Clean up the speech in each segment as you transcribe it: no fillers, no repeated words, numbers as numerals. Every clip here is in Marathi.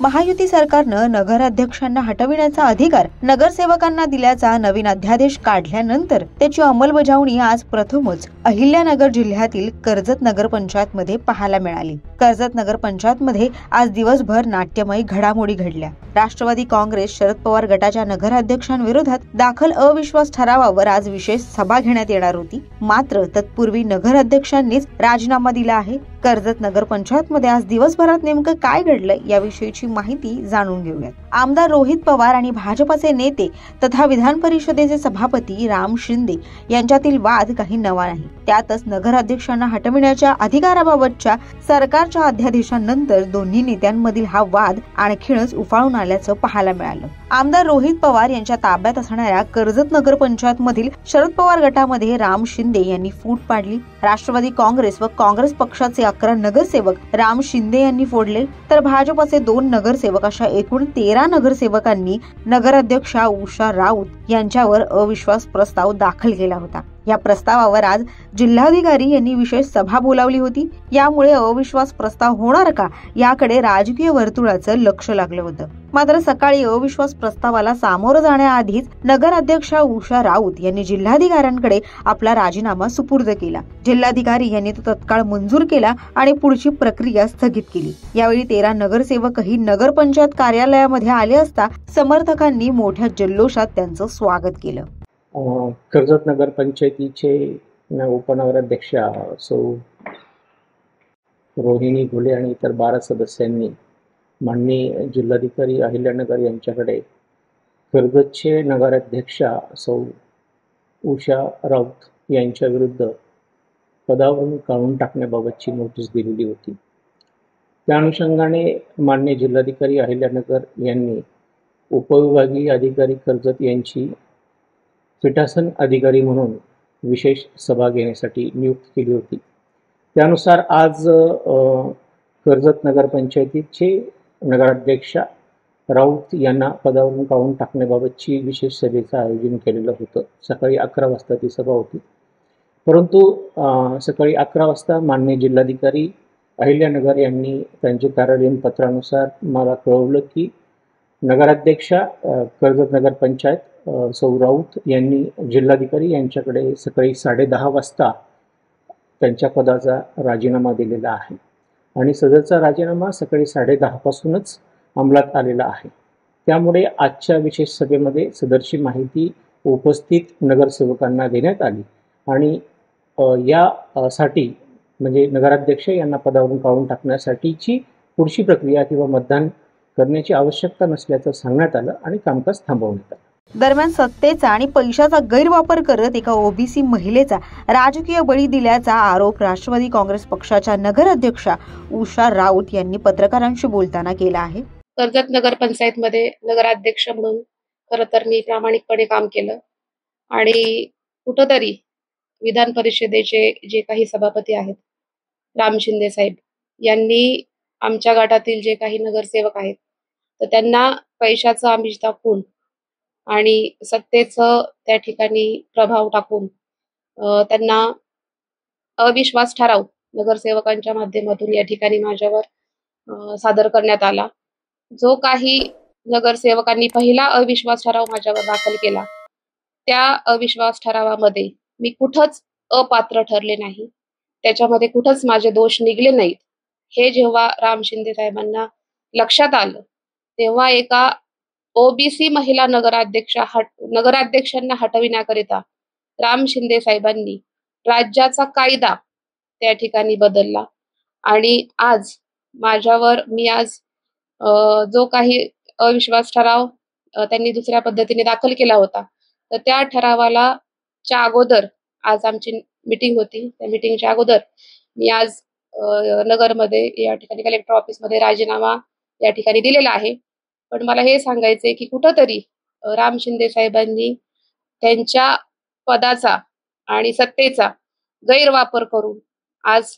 महायुती सरकारनं नगराध्यक्षांना हटविण्याचा अधिकार नगरसेवकांना दिल्याचा नवीन अध्यादेश काढल्यानंतर त्याची अंमलबजावणी आज प्रथमच अहिल्यानगर जिल्ह्यातील कर्जत नगरपंचायत मध्ये पाहायला मिळाली। कर्जत नगरपंचायत मध्ये आज दिवसभर नाट्यमय घडामोडी घडल्या। राष्ट्रवादी काँग्रेस शरद पवार गटाच्या नगराध्यक्षांविरोधात दाखल अविश्वास ठरावावर आज विशेष सभा घेण्यात येणार होती, मात्र तत्पूर्वी नगराध्यक्षांनीच राजीनामा दिला आहे। कर्जत नगरपंचायत मध्ये आज दिवसभरात नेमकं काय घडलं याविषयीची माहिती जाणून घेऊयात। आमदार रोहित पवार आणि भाजपचे नेते तथा विधान परिषदेचे सभापती राम शिंदे यांच्यातील वाद काही नवा नाही। त्यातच नगराध्यक्षांना हटविण्याच्या अधिकाराबाबतच्या सरकारच्या अध्यादेशानंतर दोन्ही नेत्यांमधील हा वाद आणखीनच उफाळून आल्याचं पाहायला मिळालं। आमदार रोहित पवार यांच्या ताब्यात असणाऱ्या कर्जत नगरपंचायत मधील शरद पवार गटामध्ये राम शिंदे यांनी फूट पाडली। राष्ट्रवादी काँग्रेस व काँग्रेस पक्षाचे 11 नगरसेवक राम शिंदे यांनी फोडले, तर भाजपचे 2 नगरसेवक अशा एकूण 13 नगरसेवकांनी नगराध्यक्षा उषा राऊत यांच्यावर अविश्वास प्रस्ताव दाखल केला होता। या प्रस्तावावर आज जिल्हाधिकारी यांनी विशेष सभा बोलावली होती। यामुळे अविश्वास प्रस्ताव होणार का याकडे राजकीय वर्तुळाचं लक्ष लागलं होतं। मात्र सकाळी अविश्वास प्रस्तावाला सामोरं जाण्याआधीच नगराध्यक्षा उषा राऊत यांनी जिल्हाधिकाऱ्यांकडे आपला राजीनामा सुपूर्द केला। जिल्हाधिकारी यांनी तो तत्काळ मंजूर केला आणि पुढची प्रक्रिया स्थगित केली। यावेळी 13 नगरसेवकही नगरपंचायत कार्यालयामध्ये आले असता समर्थकांनी मोठ्या जल्लोषात त्यांचं स्वागत केलं। कर्जत नगरपंचायतीचे उपनगराध्यक्ष सौ रोहिणी घुले आणि इतर 12 सदस्यांनी माननीय जिल्हाधिकारी अहिल्यानगर यांच्याकडे कर्जतचे नगराध्यक्षा सौ उषा राऊत यांच्या विरुद्ध पदावरून काढून टाकण्याबाबतची नोटीस दिलेली होती। त्या अनुषंगाने माननीय जिल्हाधिकारी अहिल्यानगर यांनी उपविभागीय अधिकारी कर्जत यांची पीठासन अधिकारी म्हणून विशेष सभा घेण्यासाठी नियुक्त केली होती। त्यानुसार आज कर्जत नगरपंचायतीचे नगराध्यक्षा राऊत यांना पदावरून काढून टाकण्याबाबतची विशेष सभेचं आयोजन केलेलं होतं। सकाळी 11 वाजता ती सभा होती, परंतु सकाळी 11 वाजता माननीय जिल्हाधिकारी अहिल्यानगर यांनी त्यांच्या कार्यालयीन पत्रानुसार मला कळवलं की नगराध्यक्षा कर्जत नगरपंचायत सौ राऊत यांनी जिल्हाधिकारी यांच्याकडे सकाळी 10:30 वाजता त्यांच्या पदाचा राजीनामा दिलेला आहे आणि सदरचा राजीनामा सकाळी 10:30 पासूनच अंमलात आलेला आहे। त्यामुळे आजच्या विशेष सभेमध्ये सदरची माहिती उपस्थित नगरसेवकांना देण्यात आली आणि यासाठी म्हणजे नगराध्यक्ष यांना पदावरून काढून टाकण्यासाठीची पुढची प्रक्रिया किंवा मतदान करण्याची आवश्यकता नसल्याचं सांगण्यात आलं आणि कामकाज थांबवण्यात आलं। दरम्यान सत्तेचा आणि पैशाचा गैरवापर करत एका ओबीसी महिलेचा राजकीय बळी दिल्याचा आरोप राष्ट्रवादी काँग्रेस पक्षाच्या नगराध्यक्षा उषा राऊत यांनी पत्रकारांशी बोलताना केला आहे। कर्जत नगरपंचायतमध्ये नगराध्यक्ष म्हणून खरं तर मी प्रामाणिकपणे काम केलं आणि कुठंतरी विधान परिषदेचे जे काही सभापती आहेत राम शिंदे साहेब यांनी आमच्या गटातील जे काही नगरसेवक आहेत तर त्यांना पैशाचं आमिष दाखवून आणि सत्तेचं त्या ठिकाणी प्रभाव टाकून त्यांना अविश्वास ठराव नगरसेवकांच्या माध्यमातून या ठिकाणी माझ्यावर सादर करण्यात आला। जो काही नगरसेवकांनी पहिला अविश्वास ठराव माझ्यावर दाखल केला त्या अविश्वास ठरावामध्ये मी कुठंच अपात्र ठरले नाही, त्याच्यामध्ये कुठंच माझे दोष निघले नाहीत। हे जेव्हा राम शिंदे साहेबांना लक्षात आलं तेव्हा एका ओबीसी महिला नगराध्यक्षांना हटविण्याकरिता राम शिंदे साहेबांनी राज्याचा कायदा त्या ठिकाणी बदलला आणि आज माझ्यावर जो काही अविश्वास ठराव त्यांनी दुसऱ्या पद्धतीने दाखल केला होता तर त्या ठरावाला च्या अगोदर आज आमची मीटिंग होती। त्या मीटिंगच्या अगोदर मी आज नगरमध्ये या ठिकाणी कलेक्टर ऑफिसमध्ये राजीनामा या ठिकाणी दिलेला आहे। पण मला हे सांगायचंय की कुठंतरी राम शिंदे साहेबांनी त्यांच्या पदाचा आणि सत्तेचा गैरवापर करून आज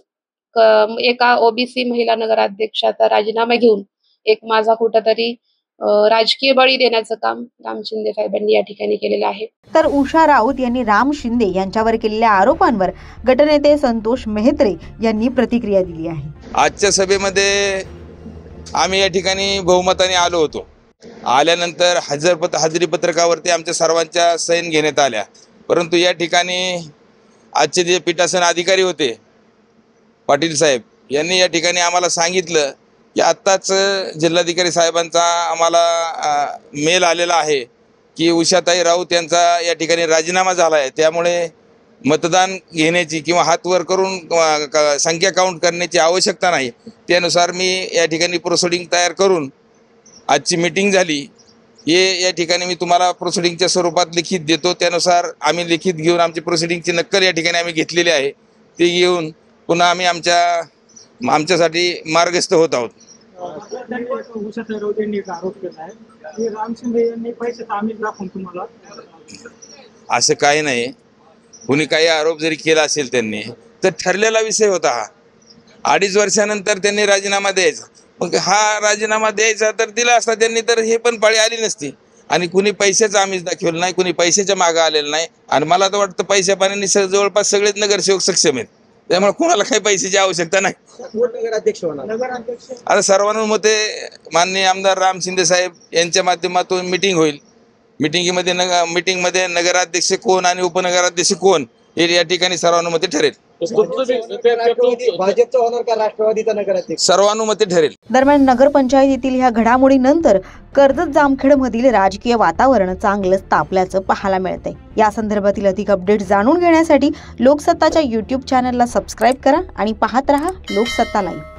एका ओबीसी महिला नगराध्यक्षाचा राजीनामा घेऊन एक माझा कुठंतरी राजकीय बळी देण्याचं काम राम शिंदे साहेबांनी या ठिकाणी केलेलं आहे। तर उषा राऊत यांनी राम शिंदे यांच्यावर केलेल्या आरोपांवर गटनेते संतोष मेहत्रे यांनी प्रतिक्रिया दिली आहे। आजच्या सभेमध्ये आम्ही या ठिकाणी बहुमताने आलो होतो. आल्यानंतर हजेरी पत्रकावरती आमच्या सर्वांच्या सैन घेण्यात आल्या. परंतु या ठिकाणी आजचे जे पीठासन अधिकारी होते पाटील साहेब यांनी या ठिकाणी आम्हाला सांगितलं की आत्ताच जिल्हाधिकारी साहेबांचा आम्हाला मेल आलेला आहे की उषाताई राऊत यांचा या ठिकाणी राजीनामा झाला आहे, त्यामुळे मतदान घेण्याची किंवा हात वर करून संख्या काउंट करण्याची आवश्यकता नाही. त्यानुसार मी या ठिकाणी प्रोसिडिंग तयार करून आजची मीटिंग झाली. हे या ठिकाणी मी तुम्हाला प्रोसिडिंगच्या स्वरूपात लिखित देतो. त्यानुसार आम्ही लिखित घेऊन आमची प्रोसिडिंगची नक्कल या ठिकाणी आम्ही घेतलेली आहे. ते घेऊन पुन्हा आम्ही आमच्यासाठी मार्गस्थ होत आहोत. उषाताई राऊत यांनी एक आरोप केला आहे की राम शिंदे यांनी पैसे आम्ही दाखवून तुम्हाला. असं काही नाही. कुणी काही आरोप जरी केला असेल त्यांनी तर ठरलेला विषय होता हा. 2.5 वर्षानंतर त्यांनी राजीनामा द्यायचा. मग हा राजीनामा द्यायचा तर दिला असता त्यांनी, तर हे पण पाळी आली नसती. आणि कुणी पैशाचं आम्हीच दाखवलं नाही, कुणी पैशाच्या मागं आलेलं नाही. आणि मला तर वाटतं पैशा पाण्याने जवळपास सगळेच नगरसेवक सक्षम आहेत, त्यामुळे कोणाला काही पैशाची आवश्यकता नाही. नगराध्यक्ष होणार. आता सर्वानुमते माननीय आमदार राम शिंदे साहेब यांच्या माध्यमातून मीटिंग होईल. मीटिंगमध्ये नगराध्यक्ष कोण आणि उपनगराध्यक्ष कोण हे या ठिकाणी सर्वानुमते ठरेल. भाजपचा होणार का राष्ट्रवादीचा नगराध्यक्ष? सर्वानुमते ठरेल. दरम्यान नगरपंचायतीतील ह्या घडामोडीनंतर कर्जत जामखेड मधील राजकीय वातावरण चांगलंच तापल्याचं पाहायला मिळतंय. या संदर्भातील अधिक अपडेट जाणून घेण्यासाठी लोकसत्ताच्या YouTube चॅनलला सबस्क्राईब करा आणि पाहत रहा लोकसत्ता लाईव्ह.